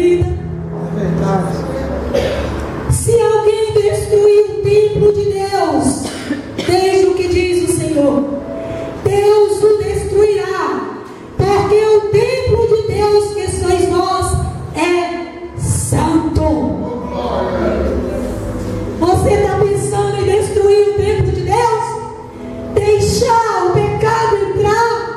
vida. É verdade. Se alguém destruir o templo de Deus, veja o que diz o Senhor: Deus o destruirá, porque o templo de Deus que sois vós é santo. Você está pensando em destruir o templo de Deus? Deixar o pecado entrar?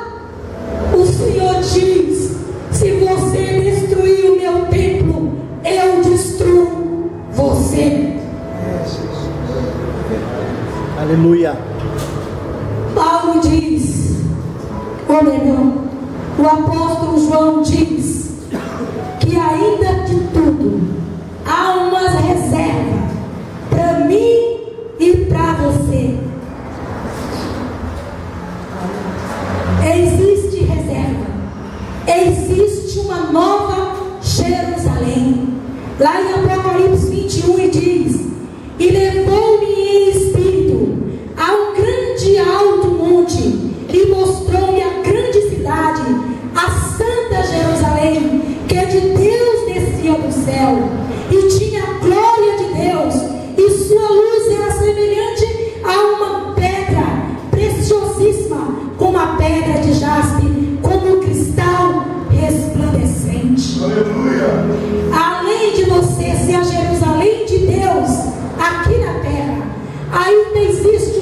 O Senhor diz: se você destruir o meu templo, eu destruo você. Aleluia. Paulo diz, ou melhor, o apóstolo João diz, que ainda de tudo há uma reserva para mim e para você. Existe reserva, existe uma nova Jerusalém. Lá em Apocalipse 21 e diz: e levou-me em espírito a um grande alto monte e mostrou-me a grande cidade, a santa Jerusalém, que de Deus descia do céu, e tinha a glória de Deus, e sua luz era semelhante a uma pedra preciosíssima, como a pedra de jaspe, como um cristal resplandecente. Aleluia. Além de você ser a Jerusalém de Deus aqui na terra, ainda existe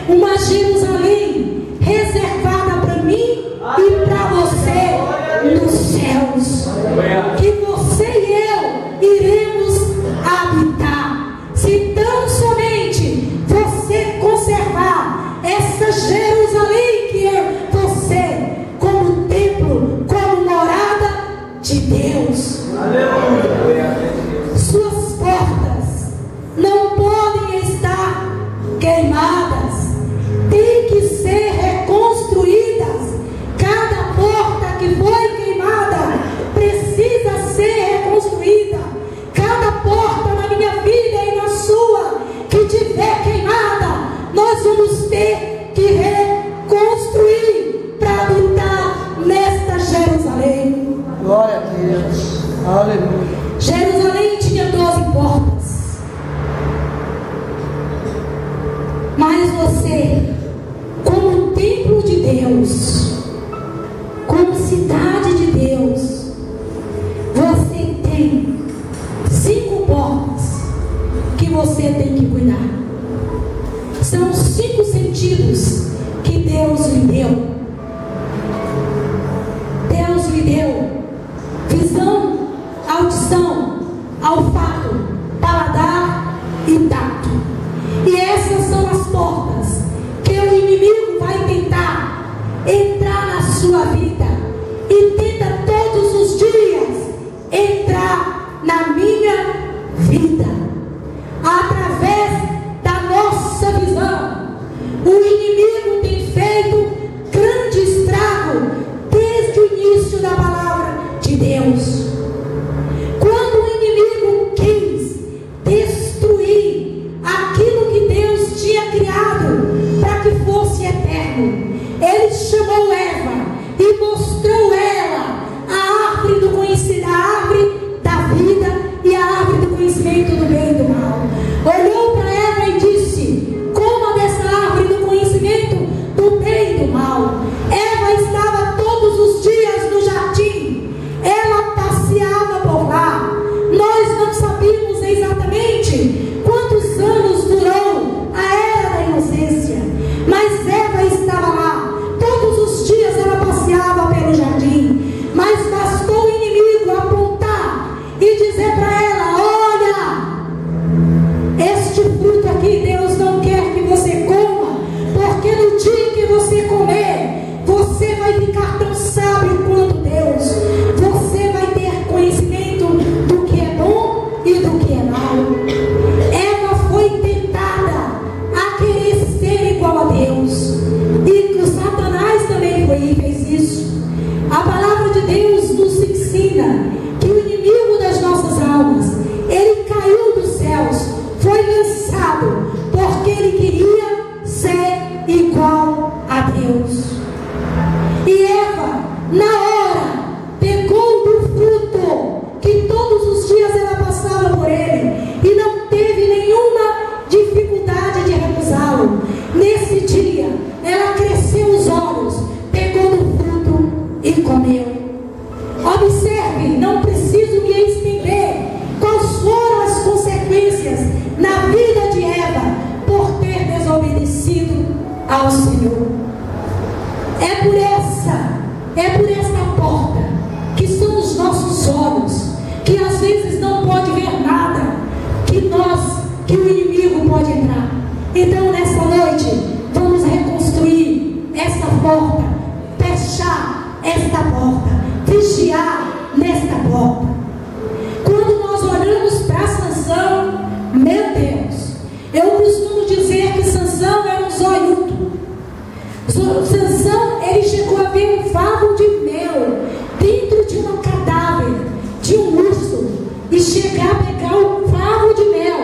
uma Jerusalém reservada para mim e para você nos céus, que você e eu iremos habitar, se tão somente você conservar essa Jerusalém que é você, como templo, como morada de Deus. Aleluia. Suas portas não podem estar queimadas, tem que ser reconstruídas. Cada porta que foi queimada precisa ser reconstruída. Cada porta na minha vida e na sua que tiver queimada, nós vamos ter que reconstruir para habitar nesta Jerusalém. Glória a Deus. Aleluia. Jerusalém tinha 12 portas. Mas você, como templo de Deus, como cidade de Deus, você tem 5 portas que você tem que cuidar. São 5 sentidos que Deus lhe deu. Deus lhe deu visão, audição, olfato, paladar e tato. E essas são as portas que o inimigo vai tentar entrar na sua vida e tenta todos os dias entrar na minha vida através da nossa visão. O inimigo tem feito grande estrago desde o início da palavra de Deus. Quando o inimigo quis destruir aquilo que Deus tinha criado para que fosse eterno, ele chamou Eva e mostrou ela a árvore do conhecimento, a árvore da vida e a árvore do conhecimento do bem e do mal. Olhou para Eva e disse: coma dessa árvore do conhecimento do bem e do mal. Eva estava todos os dias no jardim, ela passeava Senhor. É por esta porta que são os nossos olhos, que às vezes não pode ver nada, que o inimigo pode entrar. Então nessa noite vamos reconstruir esta porta, fechar esta porta, vigiar nesta porta. Quando nós olhamos para Sansão, meu Deus, eu costumo dizer que Sansão era um zoiudo. Sansão, ele chegou a ver um favo de mel dentro de um cadáver de um urso, e chegar a pegar o favo de mel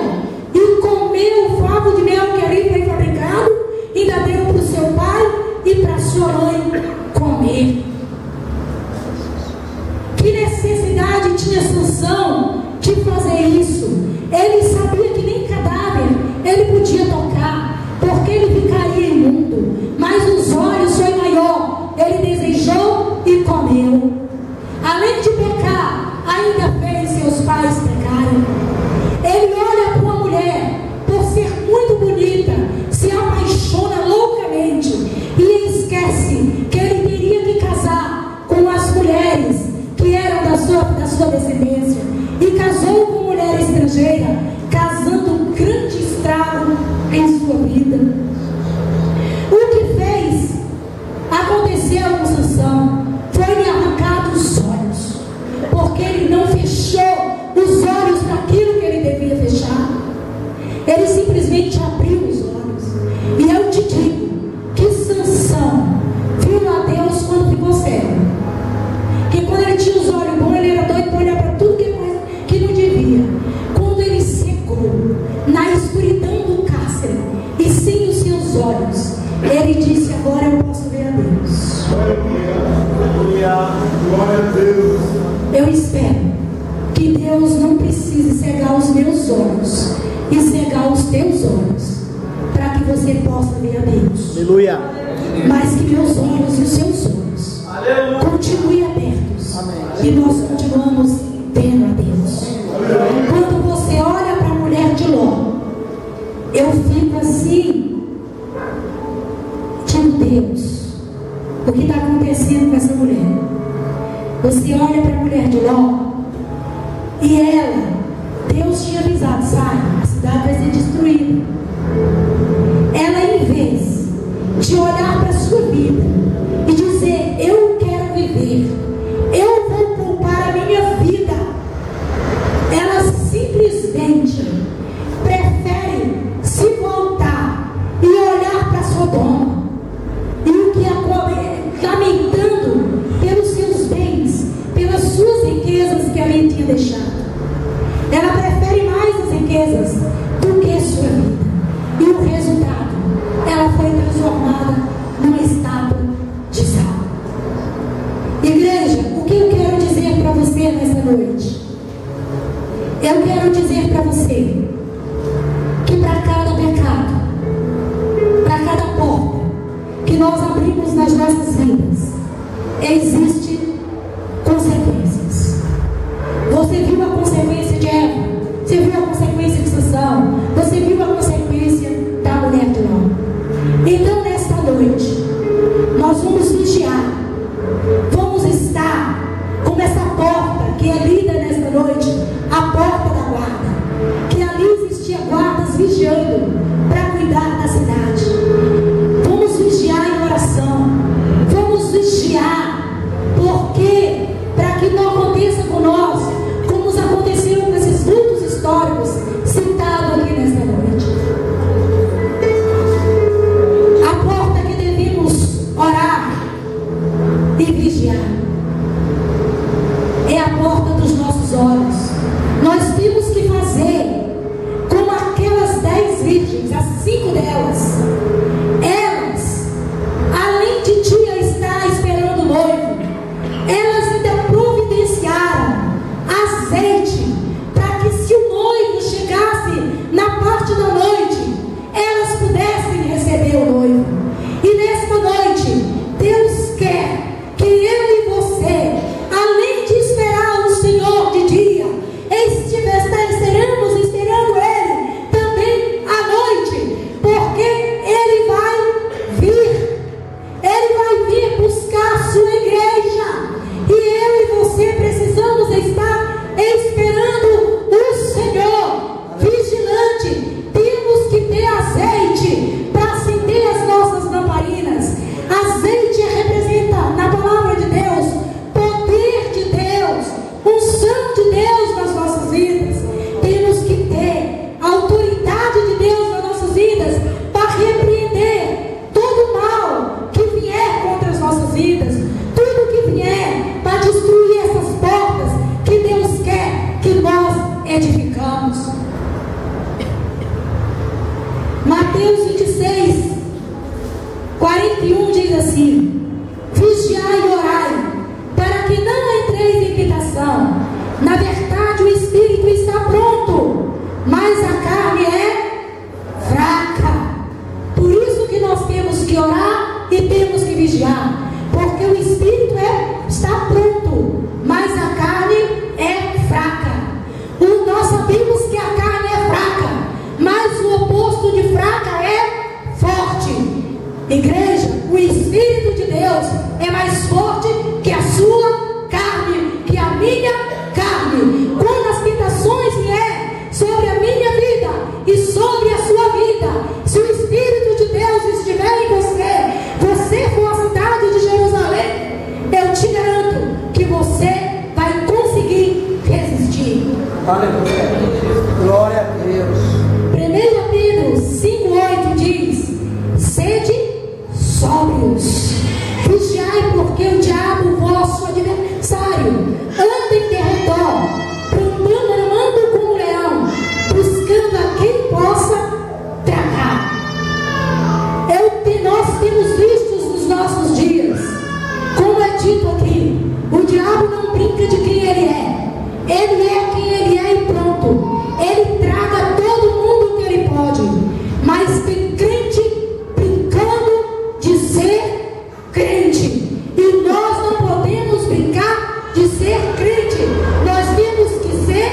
e comer o favo de mel que ali foi fabricado, ainda deu para o seu pai e para a sua mãe comer. Que necessidade tinha Sansão de fazer isso? Ele sabia que nem cadáver ele podia tocar, porque ele ficaria imundo, mas os olhos foi maior, ele desejou e comeu. Além de pecar, ainda fez seus pais pecarem. Ele olha para uma mulher, por ser muito bonita, se apaixona loucamente e esquece que ele teria que casar com as mulheres que eram da sua descendência, e casou com mulher estrangeira, causando um grande estrago em sua vida. O que fez aconteceu com Sansão foi lhe arrancar dos olhos, porque ele não fechou os olhos para aquilo que ele devia fechar. Ele simplesmente abriu os olhos. E eu te digo que Sansão viu a Deus quando ficou cego, que quando ele tinha os olhos bons, ele era doido para olhar para tudo que não devia. Quando ele cegou na escuridão do cárcere e sem os seus olhos, ele disse: agora eu posso ver a Deus. Glória a Deus. Eu espero que Deus não precise cegar os meus olhos e cegar os teus olhos, para que você possa ver a Deus. Aleluia. Mas que meus olhos e os seus olhos continuem abertos. Amém. E nós continuamos vendo a Deus. Quando você olha para a mulher de Ló, eu fico assim, digo: Deus, o que está acontecendo com essa mulher? Você olha para a mulher de Ló, e ela, Deus tinha avisado: sai, a cidade vai ser destruída. Ela, em vez de olhar para a sua vida e dizer: eu quero viver, eu vou poupar a minha vida, ela simplesmente prefere se voltar e olhar para Sodoma, e o que lamentando pelos seus bens, pelas suas riquezas que ali tinha deixado. Ela prefere mais as riquezas do que a sua vida. E o resultado, ela foi transformada numa estátua de sal. Igreja, o que eu quero dizer para você nessa noite? Eu quero dizer para você que para cada pecado, para cada porta que nós abrimos nas nossas vidas, existem consequências. Você viu a consequência de Eva, você viu a consequência de Sansão, você viu a consequência da mulher de Ló. Então nesta noite nós vamos vigiar, vamos estar como essa porta que é lida nesta noite, a porta da guarda, que ali existia guardas vigiando para cuidar da cidade. Vamos vigiar em oração, vamos vigiar, porque para que Na verdade, o espírito está pronto, mas a carne é fraca. Por isso que nós temos que orar e temos que vigiar, porque o espírito está pronto, mas a carne é fraca. Nós sabemos que a carne é fraca, mas o oposto de fraca é forte. Igreja, o Espírito de Deus é mais forte que a sua carne, que a minha carne. Quando as tentações vierem sobre a minha vida e sobre a sua vida, se o Espírito de Deus estiver em você for a cidade de Jerusalém, eu te garanto que você vai conseguir resistir. Aleluia. Glória a Deus. 1 Pedro 5,8 diz: sede sóbrios, vigiai, porque o diabo, vosso adversário, anda em derredor, bramando como leão, buscando a quem possa tragar. Nós temos visto nos nossos dias, como é dito aqui, o diabo não brinca de quem ele é. Ele é quem ele é e pronto. Ele traga todo mundo que ele pode. Mas tem crente brincando de ser crente. E nós não podemos brincar de ser crente. Nós temos que ser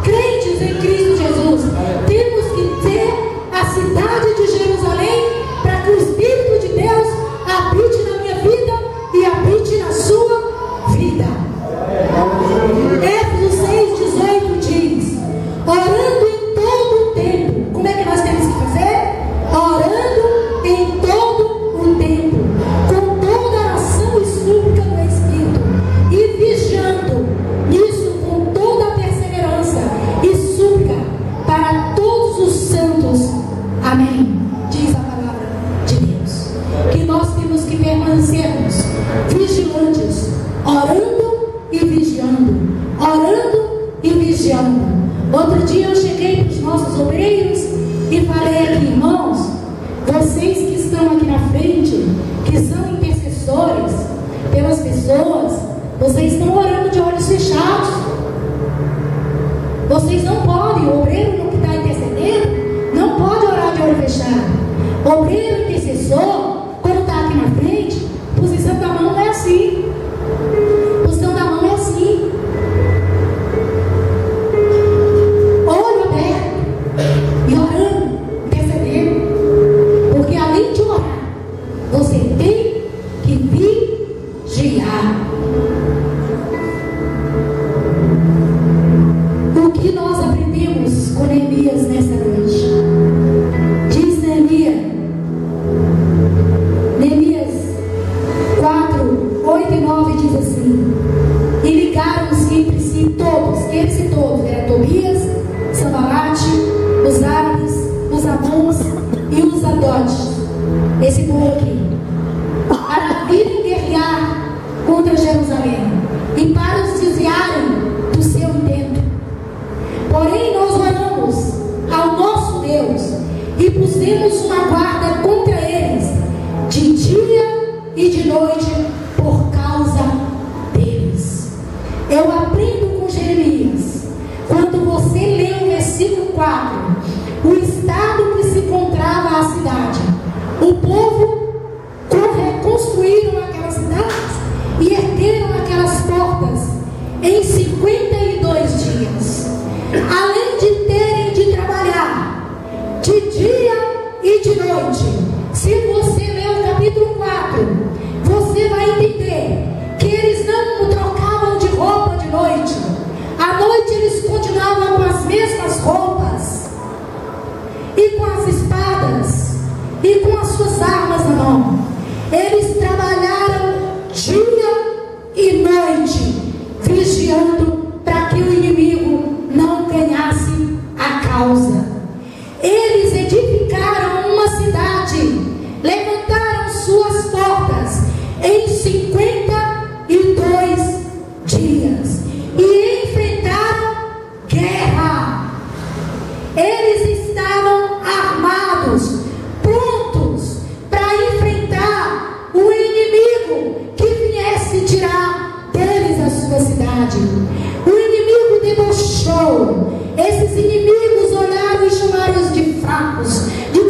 crentes em Cristo Jesus. Temos que ter a cidade de Jerusalém para que o Espírito de Deus habite na minha vida e habite na sua vida. Éfeso 6,18 diz: orando em todo o tempo. Como é que nós temos que fazer? Orando em todo o tempo, com toda oração e súplica no Espírito, e vigiando nisso com toda a perseverança e súplica para todos os santos. Amém. Diz a palavra de Deus que nós temos que permanecermos vigilantes, orando e vigiando, orando e vigiando. Outro dia eu cheguei para os nossos obreiros e falei aqui: irmãos, vocês que estão aqui na frente, que são intercessores pelas pessoas, vocês estão orando de olhos fechados. Vocês não podem, o obreiro que está intercedendo não pode orar de olho fechado. O obreiro intercessor, quando está aqui na frente, a posição da mão não é assim. A posição da mão é assim, olho aberto e orando, intercedendo. Porque além de orar, você tem que vigiar. O que nós aprendemos com Neemias nessa noite? Diz Neemias 4, 8 e 9 diz assim: e ligaram-se entre si todos, eles e todos, era Tobias, Sanbalate, os árabes, os amons e os adotes, esse povo aqui, para virem guerrear contra Jerusalém e para os desviarem do seu intento. Porém nós oramos ao nosso Deus e pusemos uma guarda contra eles de dia e de noite por causa deles. Eu aprendo com Jeremias, quando você lê o versículo 4, o estado que se encontrava a cidade. O povo reconstruíram aquelas cidades e ergueram aquelas portas em 52 dias. Além de terem de trabalhar de dia e de noite. Se você ler o capítulo 4, você vai entender que eles não trocavam de roupa de noite. À noite eles continuavam com as mesmas roupas, e com as espadas, e com as suas armas na mão. Eles trabalharam dia e noite, vigiando para que o inimigo não ganhasse a causa. Eles edificaram uma cidade, levantaram suas portas em 52 dias e enfrentaram guerra. Eles estavam armados, prontos para enfrentar o inimigo que viesse tirar deles a sua cidade. debochou. Esses inimigos olharam e chamaram-os de fracos, de